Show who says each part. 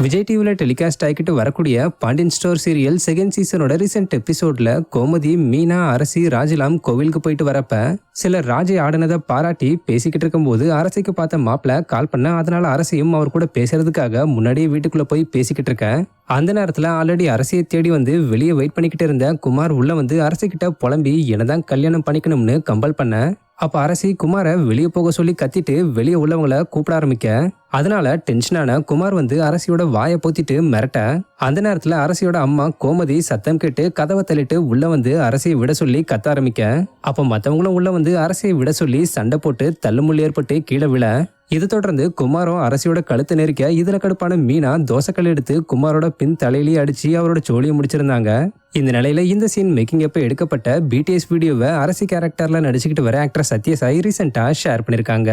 Speaker 1: விஜய் டிவில டெலிகாஸ்ட் ஆகிட்டு வரக்கூடிய பாண்டியன் ஸ்டோர் சீரியல் செகண்ட் சீசனோட ரீசெண்ட் எபிசோட்ல கோமதி, மீனா, அரசி, ராஜிலாம் கோவிலுக்கு போயிட்டு வரப்ப சிலர் ராஜை ஆடினதை பாராட்டி பேசிக்கிட்டு இருக்கும்போது அரசிக்கு பார்த்த மாப்பிள்ள கால் பண்ண. அதனால அரசியும் அவர் கூட பேசுறதுக்காக முன்னாடியே வீட்டுக்குள்ள போய் பேசிக்கிட்டு இருக்க. அந்த நேரத்துல ஆல்ரெடி அரசியை தேடி வந்து வெளியே வெயிட் பண்ணிக்கிட்டு இருந்த குமார் உள்ள வந்து அரசிக்கிட்ட புலம்பி என்னதான் கல்யாணம் பண்ணிக்கணும்னு கம்பல் பண்ண. அப்ப அரசி குமாரை வெளியே போக சொல்லி கத்திட்டு வெளியே உள்ளவங்கள கூப்பிட ஆரம்பிக்க. அதனால டென்ஷனான குமார் வந்து அரசியோட வாயை பொத்திட்டு மிரட்ட. அந்த நேரத்துல அரசியோட அம்மா கோமதி சத்தம் கேட்டு கதவை தள்ளிட்டு உள்ள வந்து அரசியை விட சொல்லி கத்த ஆரம்பிக்க. அப்ப மத்தவங்களும் உள்ள வந்து அரசியை விட சொல்லி சண்டை போட்டு தள்ளுமுள்ளு ஏற்பட்டு கீழே விழ. இது தொடர்ந்து குமாரும் அரசியோட கழுத்து நெரிக்க. இதுல கடுப்பான மீனா தோசைக்கல் எடுத்து குமாரோட பின் தலையிலேயே அடிச்சு அவரோட சோழியை முடிச்சிருந்தாங்க. இந்த நிலையில இந்த சீன் மேக்கிங் அப்ப எடுக்கப்பட்ட பிடிஎஸ் வீடியோவை அரசி கேரக்டர்ல நடிச்சுக்கிட்டு வர ஆக்டர் சத்யசாய் ரீசெண்டா ஷேர் பண்ணிருக்காங்க.